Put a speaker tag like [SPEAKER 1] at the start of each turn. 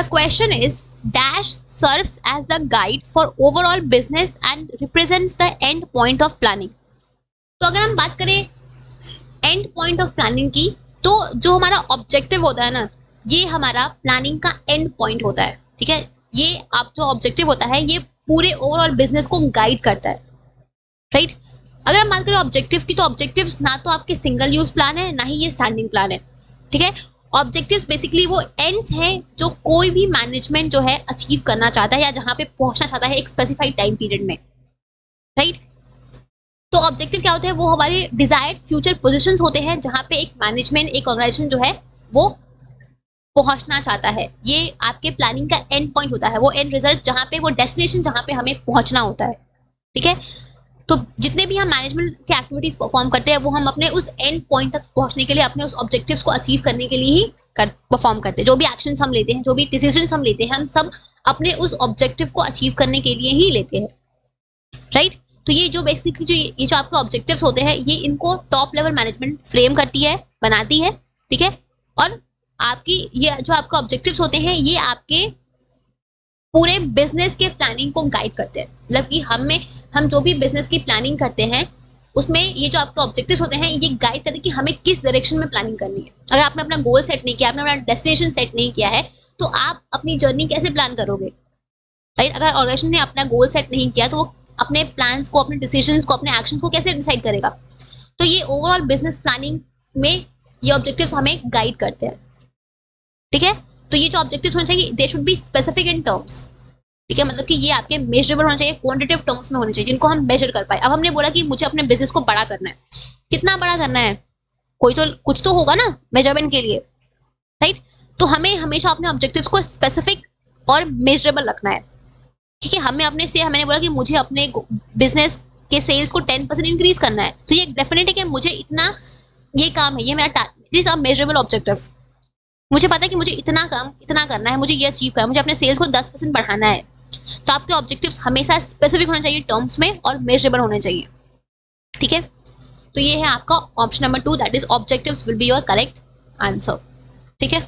[SPEAKER 1] The question is dash serves as the guide for overall business and represents the end point of planning। तो अगर हम बात करें and point of planning की, तो जो हमारा ऑब्जेक्टिव होता है ना, ये हमारा प्लानिंग का एंड पॉइंट होता है। ठीक है, ये आप जो ऑब्जेक्टिव होता है ये पूरे ओवरऑल बिजनेस को गाइड करता है, राइट। अगर हम बात करें ऑब्जेक्टिव की, तो ऑब्जेक्टिव्स ना तो आपके सिंगल यूज प्लान है, ना ही ये स्टैंडिंग प्लान है। ठीक है, ऑब्जेक्टिव्स बेसिकली वो एंड्स हैं जो कोई भी मैनेजमेंट जो है अचीव करना चाहता है या जहां पे पहुंचना चाहता है एक स्पेसिफाइड टाइम पीरियड में, राइट। तो ऑब्जेक्टिव क्या होते हैं, वो हमारे डिजायर्ड फ्यूचर पोजीशंस होते हैं जहां पे एक मैनेजमेंट, एक ऑर्गेनाइजेशन जो है वो पहुंचना चाहता है। ये आपके प्लानिंग का एंड पॉइंट होता है, वो एंड रिजल्ट जहां पे, वो डेस्टिनेशन जहां पे हमें पहुंचना होता है। ठीक है, तो जितने भी हम मैनेजमेंट की एक्टिविटीज परफॉर्म करते हैं वो हम अपने उस एंड पॉइंट तक पहुंचने के लिए, अपने उस ऑब्जेक्टिव्स को अचीव करने के लिए ही परफॉर्म करते हैं। जो भी एक्शंस हम लेते हैं, जो भी डिसीजंस हम लेते हैं, हम सब अपने उस ऑब्जेक्टिव को अचीव करने के लिए ही लेते हैं, राइट। तो ये जो बेसिकली ये जो आपके ऑब्जेक्टिव्स होते हैं, ये इनको टॉप लेवल मैनेजमेंट फ्रेम करती है, बनाती है। ठीक है, और आपकी ये जो आपके ऑब्जेक्टिव्स होते हैं ये आपके पूरे बिजनेस के प्लानिंग को गाइड करते हैं। मतलब कि हम जो भी बिजनेस की प्लानिंग करते हैं उसमें ये जो आपके ऑब्जेक्टिव्स होते हैं ये गाइड करते हैं कि हमें किस डायरेक्शन में प्लानिंग करनी है। अगर आपने अपना गोल सेट नहीं किया, आपने अपना डेस्टिनेशन सेट नहीं किया है, तो आप अपनी जर्नी कैसे प्लान करोगे, राइट। अगर ऑर्गेनाइजेशन ने अपना गोल सेट नहीं किया तो वो अपने प्लान्स को, अपने डिसीजंस को, अपने एक्शंस को कैसे डिसाइड करेगा। तो ये ओवरऑल बिजनेस प्लानिंग में ये ऑब्जेक्टिव्स हमें गाइड करते हैं। ठीक है, तो ये जो ऑब्जेक्टिव्स होने चाहिए they should be specific in terms. ठीक है, मतलब कि ये आपके मेजरेबल होना चाहिए, क्वांटिटेटिव टर्म्स में होने चाहिए, जिनको हम मेजर कर पाए। अब हमने बोला कि मुझे अपने बिजनेस को बड़ा करना है, कितना बड़ा करना है, कोई तो कुछ तो होगा ना मेजरमेंट के लिए, राइट। तो हमें हमेशा अपने ऑब्जेक्टिव्स को स्पेसिफिक और मेजरेबल रखना है। ठीक है, मैंने बोला कि मुझे अपने बिजनेस के सेल्स को 10% इंक्रीज करना है, तो ये डेफिनेट है कि मुझे इतना, ये काम है, ये मेरा target is a measurable objective. मुझे पता है कि मुझे इतना काम इतना करना है, मुझे ये अचीव करना है, मुझे अपने सेल्स को 10% बढ़ाना है। तो आपके ऑब्जेक्टिव्स हमेशा स्पेसिफिक होने चाहिए टर्म्स में और मेजरेबल होने चाहिए। ठीक है, तो ये है आपका option number 2, that is objectives will be your correct answer. ठीक है।